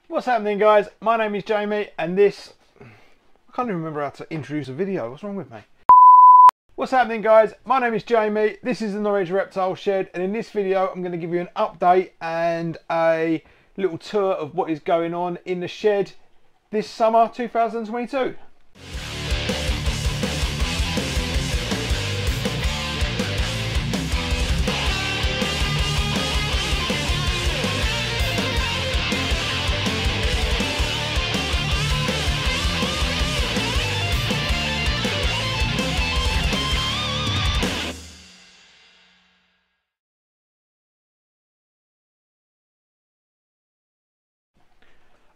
What's happening, guys? My name is Jamie and this... I can't even remember how to introduce a video. What's wrong with me? What's happening, guys? My name is Jamie. This is the Norwich Reptile Shed, and in this video I'm going to give you an update and a little tour of what is going on in the shed this summer 2022.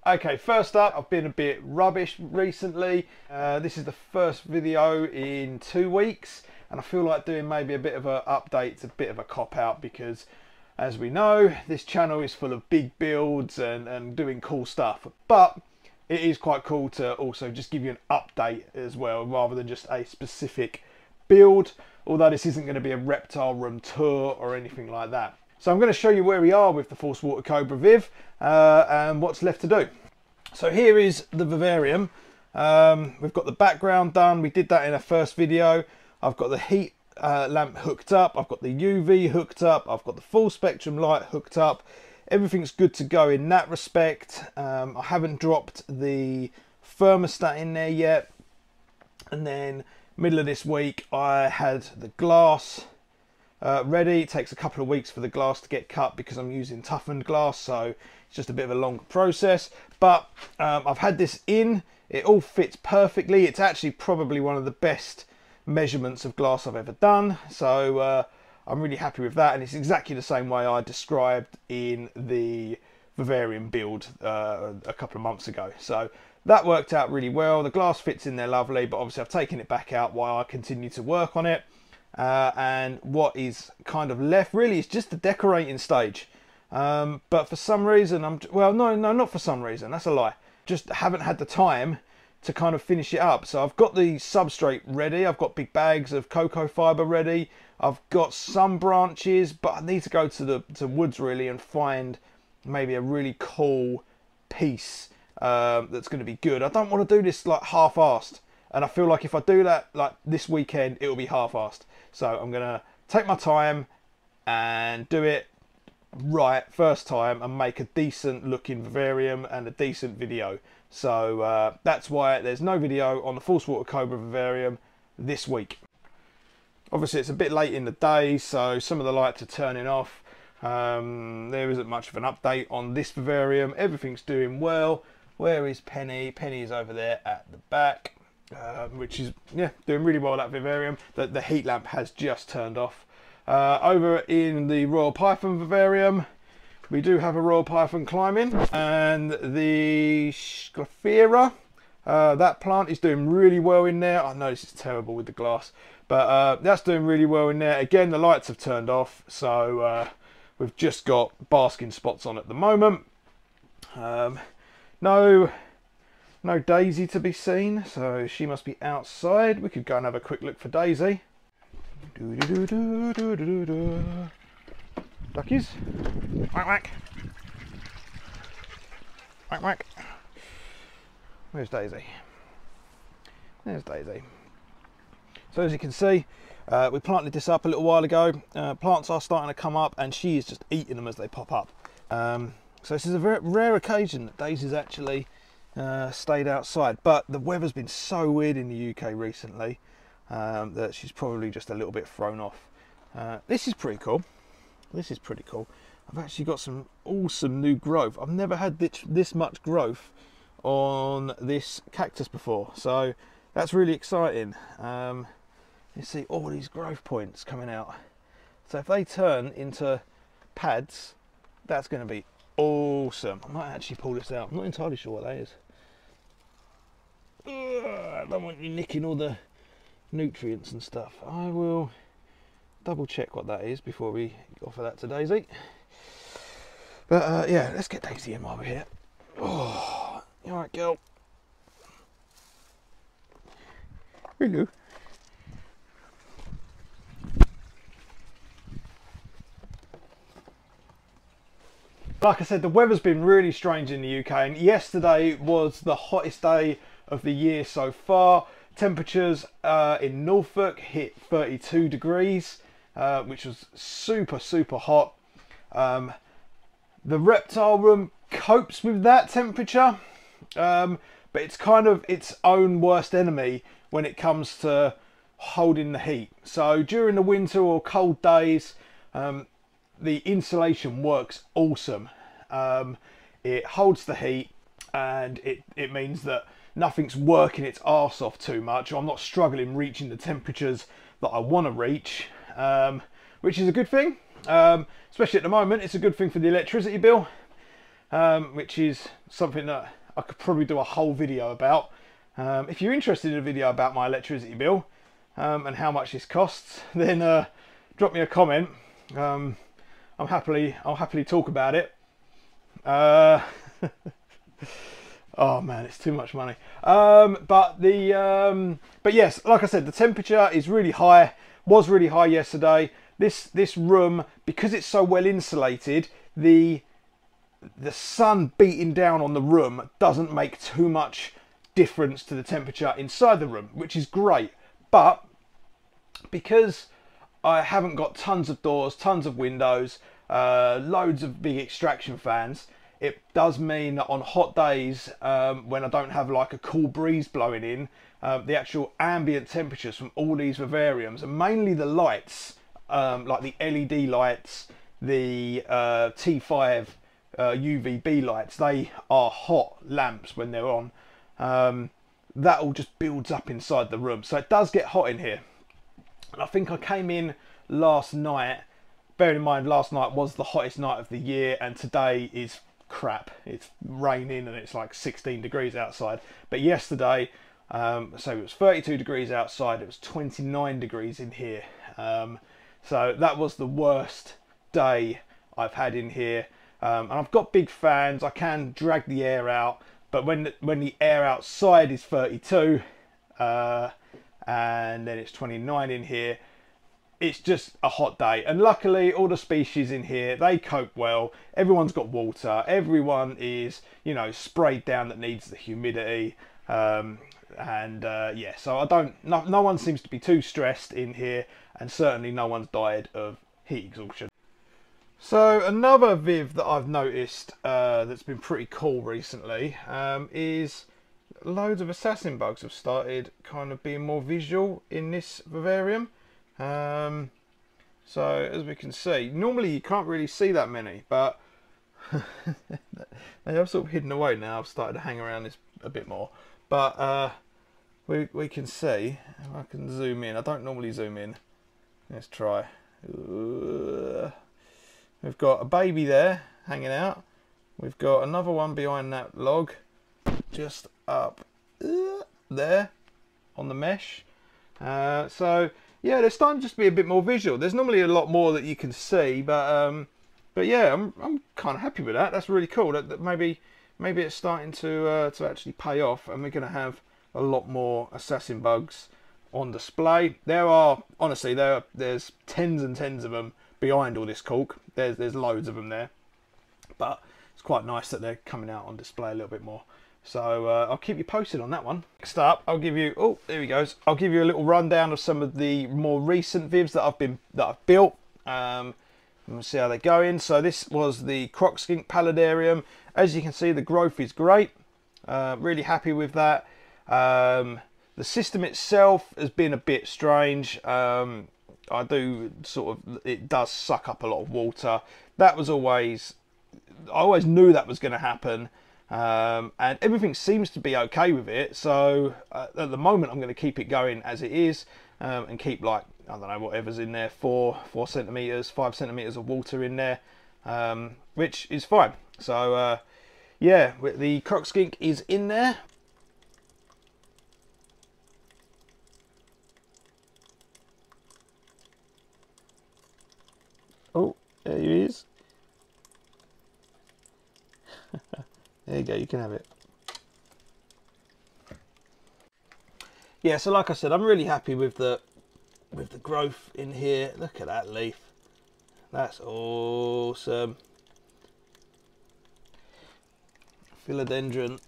Okay, first up, I've been a bit rubbish recently. This is the first video in 2 weeks, and I feel like doing maybe a bit of an update. It's a bit of a cop-out because, as we know, this channel is full of big builds and doing cool stuff. But it is quite cool to also just give you an update as well, rather than just a specific build, although this isn't going to be a reptile room tour or anything like that. So I'm going to show you where we are with the Force Water Cobra Viv and what's left to do. So here is the vivarium. We've got the background done. We did that in our first video. I've got the heat lamp hooked up. I've got the UV hooked up. I've got the full spectrum light hooked up. Everything's good to go in that respect. I haven't dropped the thermostat in there yet. And then middle of this week I had the glass ready. It takes a couple of weeks for the glass to get cut because I'm using toughened glass, so it's just a bit of a longer process. But I've had this in. It all fits perfectly. It's actually probably one of the best measurements of glass I've ever done, so I'm really happy with that, and it's exactly the same way I described in the vivarium build a couple of months ago. So that worked out really well. The glass fits in there lovely, but obviously I've taken it back out while I continue to work on it. And what is kind of left really is just the decorating stage, but for some reason no, not for some reason, that's a lie, just haven't had the time to kind of finish it up. So I've got the substrate ready, I've got big bags of cocoa fiber ready, I've got some branches, but I need to go to the woods really and find maybe a really cool piece that's going to be good. I don't want to do this like half-assed, and I feel like if I do that like this weekend, it will be half-assed. So I'm gonna take my time and do it right first time and make a decent looking vivarium and a decent video. So that's why there's no video on the Force Water Cobra vivarium this week. Obviously it's a bit late in the day, so some of the lights are turning off. There isn't much of an update on this vivarium. Everything's doing well. Where is Penny? Penny is over there at the back. Which is, yeah, doing really well, that vivarium. The heat lamp has just turned off. Over in the Royal Python vivarium, we do have a Royal Python climbing, and the Sclephera, that plant is doing really well in there. I know this is terrible with the glass, but that's doing really well in there. Again, the lights have turned off, so we've just got basking spots on at the moment. No Daisy to be seen, so she must be outside. We could go and have a quick look for Daisy. Duckies. Whack whack. Whack whack. Where's Daisy? There's Daisy. So as you can see, we planted this up a little while ago. Plants are starting to come up, and she is just eating them as they pop up. So this is a very rare occasion that Daisy's actually stayed outside, but the weather's been so weird in the UK recently that she's probably just a little bit thrown off. This is pretty cool. This is pretty cool. I've actually got some awesome new growth. I've never had this much growth on this cactus before, so that's really exciting. You see all these growth points coming out, so if they turn into pads, that's going to be awesome. I might actually pull this out. I'm not entirely sure what that is. I don't want you nicking all the nutrients and stuff. I will double check what that is before we offer that to Daisy. But yeah, let's get Daisy in while we're here. Oh, you alright, girl? Hello. Like I said, the weather's been really strange in the UK, and yesterday was the hottest day of the year so far. Temperatures in Norfolk hit 32 degrees, which was super, super hot. The Reptile room copes with that temperature, but it's kind of its own worst enemy when it comes to holding the heat. So during the winter or cold days, the insulation works awesome. It holds the heat, and it means that nothing's working its arse off too much. I'm not struggling reaching the temperatures that I want to reach, which is a good thing. Especially at the moment, it's a good thing for the electricity bill, which is something that I could probably do a whole video about. If you're interested in a video about my electricity bill and how much this costs, then drop me a comment. I'll happily talk about it. Oh man, it's too much money. But yes, like I said, the temperature is really high. Was really high yesterday. This room, because it's so well insulated, the sun beating down on the room doesn't make too much difference to the temperature inside the room, which is great. But because I haven't got tons of doors, tons of windows, loads of big extraction fans, it does mean that on hot days, when I don't have like a cool breeze blowing in, the actual ambient temperatures from all these vivariums, and mainly the lights, like the LED lights, the T5 UVB lights, they are hot lamps when they're on. That all just builds up inside the room, so it does get hot in here. And I think I came in last night, bearing in mind last night was the hottest night of the year, and today is crap. It's raining and it's like 16 degrees outside. But yesterday, so it was 32 degrees outside, it was 29 degrees in here. So that was the worst day I've had in here. And I've got big fans, I can drag the air out, but when the air outside is 32, and then it's 29 in here, it's just a hot day. And luckily all the species in here, they cope well. Everyone's got water, everyone is, you know, sprayed down that needs the humidity. Yeah, so no one seems to be too stressed in here, and certainly no one's died of heat exhaustion. So another viv that I've noticed that's been pretty cool recently is loads of assassin bugs have started kind of being more visual in this vivarium. So as we can see, normally you can't really see that many, but they have sort of hidden away now. I've started to hang around this a bit more, but we can see, if I can zoom in. I don't normally zoom in. Let's try. We've got a baby there hanging out. We've got another one behind that log, just up there on the mesh. So yeah, they're starting to just be a bit more visual. There's normally a lot more that you can see, but yeah, I'm kind of happy with that. That's really cool. That maybe it's starting to actually pay off, and we're going to have a lot more assassin bugs on display. There are, honestly, there's tens and tens of them behind all this cork. There's loads of them there, but it's quite nice that they're coming out on display a little bit more. So I'll keep you posted on that one. Next up, I'll give you, oh, there he goes. I'll give you a little rundown of some of the more recent vivs that I've built. We'll see how they're going. So this was the croc skink paludarium. As you can see, the growth is great. Really happy with that. The system itself has been a bit strange. It does suck up a lot of water. That was always, I always knew that was going to happen. And everything seems to be okay with it. So at the moment, I'm going to keep it going as it is, and keep, like, I don't know, whatever's in there, 4 centimeters, 5 centimeters of water in there, which is fine. So yeah, the croc skink is in there. Oh, there he is. There you go, you can have it. Yeah, so like I said, I'm really happy with the growth in here. Look at that leaf. That's awesome. Philodendron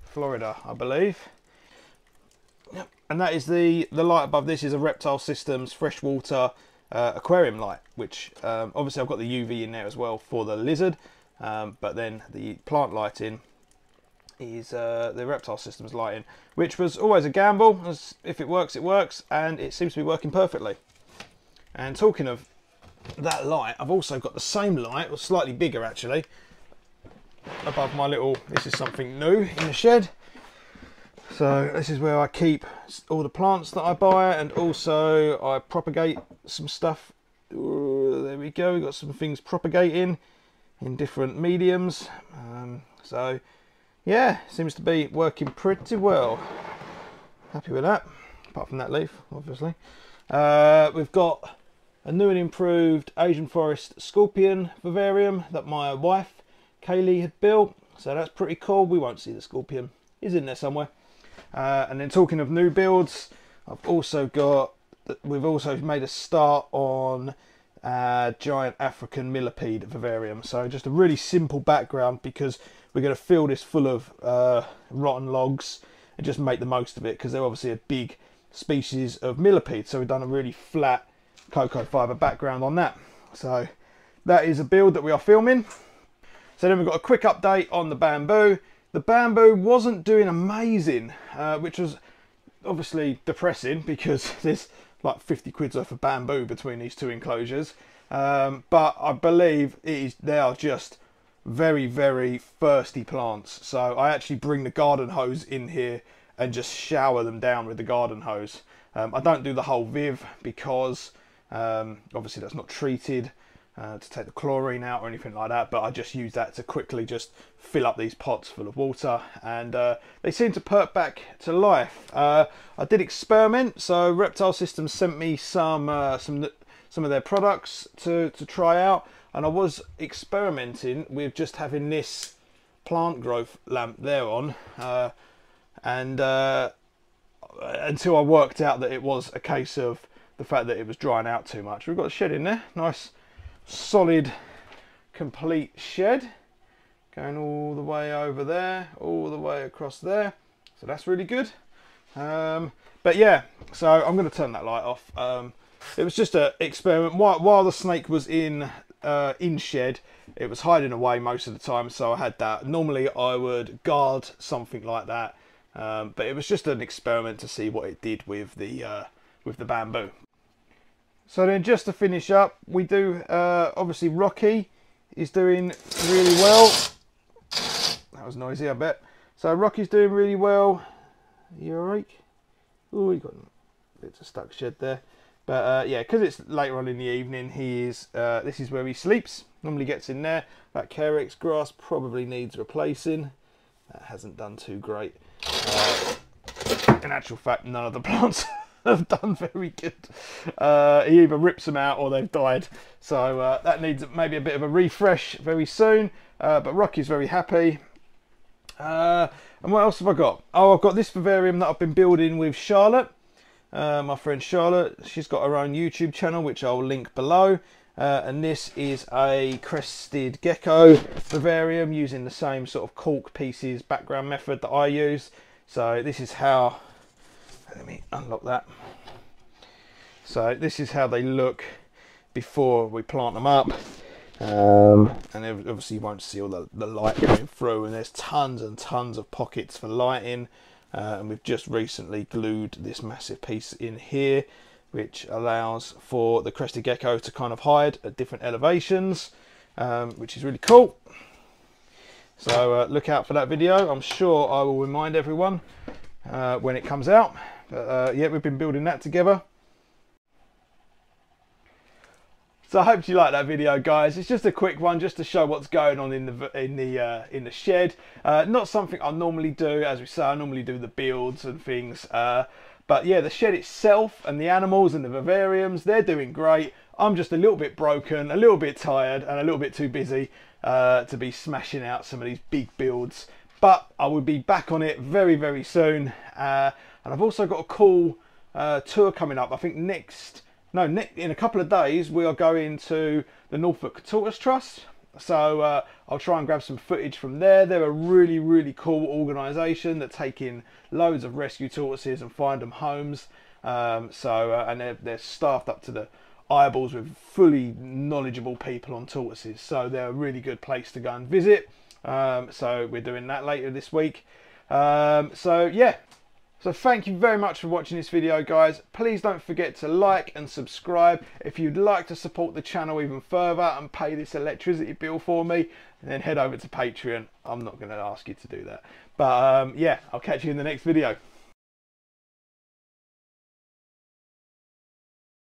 Florida, I believe. Yep. And that is the light above this is a Reptile Systems freshwater aquarium light, which obviously I've got the UV in there as well for the lizard, but then the plant lighting is the Reptile Systems lighting, which was always a gamble, as if it works, it works, and it seems to be working perfectly. And talking of that light, I've also got the same light, or slightly bigger actually, above my little, this is something new in the shed. So this is where I keep all the plants that I buy, and also I propagate some stuff. Ooh, there we go, we've got some things propagating in different mediums. So yeah, seems to be working pretty well. Happy with that, apart from that leaf, obviously. We've got a new and improved Asian Forest Scorpion vivarium that my wife, Kaylee, had built. So that's pretty cool. We won't see the scorpion. He's in there somewhere. And then talking of new builds, we've also made a start on giant African millipede vivarium. So just a really simple background, because we're going to fill this full of rotten logs and just make the most of it, because they're obviously a big species of millipede. So we've done a really flat cocoa fibre background on that. So that is a build that we are filming. So then we've got a quick update on the bamboo. The bamboo wasn't doing amazing, which was obviously depressing, because there's like 50 quid worth of bamboo between these two enclosures. But I believe they are just very, very thirsty plants. So I actually bring the garden hose in here and just shower them down with the garden hose. I don't do the whole viv, because obviously that's not treated to take the chlorine out or anything like that, but I just use that to quickly just fill up these pots full of water, and they seem to perk back to life. I did experiment, so Reptile Systems sent me some of their products to try out, and I was experimenting with just having this plant growth lamp there on, and until I worked out that it was a case of the fact that it was drying out too much. We've got a shed in there, nice solid complete shed, going all the way over there, all the way across there, so that's really good. But yeah, so I'm going to turn that light off. It was just an experiment while the snake was in shed. It was hiding away most of the time, so I had that. Normally I would guard something like that, but it was just an experiment to see what it did with the bamboo. So then, just to finish up, we do obviously Rocky is doing really well. That was noisy, I bet. So Rocky's doing really well. Are you alright? Oh, he got bits of stuck shed there. But yeah, because it's later on in the evening, he is. This is where he sleeps. Normally gets in there. That Carex grass probably needs replacing. That hasn't done too great. In actual fact, none of the plants have done very good. He either rips them out or they've died. So that needs maybe a bit of a refresh very soon. But Rocky's very happy. And what else have I got? Oh, I've got this vivarium that I've been building with Charlotte. My friend Charlotte. She's got her own YouTube channel, which I'll link below. And this is a crested gecko vivarium using the same sort of cork pieces background method that I use. So this is how, let me unlock that. So this is how they look before we plant them up. And obviously you won't see all the light going through, and there's tons and tons of pockets for lighting. And we've just recently glued this massive piece in here, which allows for the crested gecko to kind of hide at different elevations, which is really cool. So look out for that video. I'm sure I will remind everyone when it comes out. But yeah, we've been building that together. So I hope you like that video, guys. It's just a quick one, just to show what's going on in the shed. Not something I normally do, as we say. I normally do the builds and things. But yeah, the shed itself and the animals and the vivariums, they're doing great. I'm just a little bit broken, a little bit tired, and a little bit too busy to be smashing out some of these big builds. But I will be back on it very, very soon. And I've also got a cool tour coming up. I think in a couple of days we are going to the Norfolk Tortoise Trust, So I'll try and grab some footage from there. They're a really cool organisation that take in loads of rescue tortoises and find them homes. And they're staffed up to the eyeballs with fully knowledgeable people on tortoises. So they're a really good place to go and visit. So we're doing that later this week. So yeah. So thank you very much for watching this video, guys. Please don't forget to like and subscribe. If you'd like to support the channel even further and pay this electricity bill for me, then head over to Patreon. I'm not going to ask you to do that. But yeah, I'll catch you in the next video.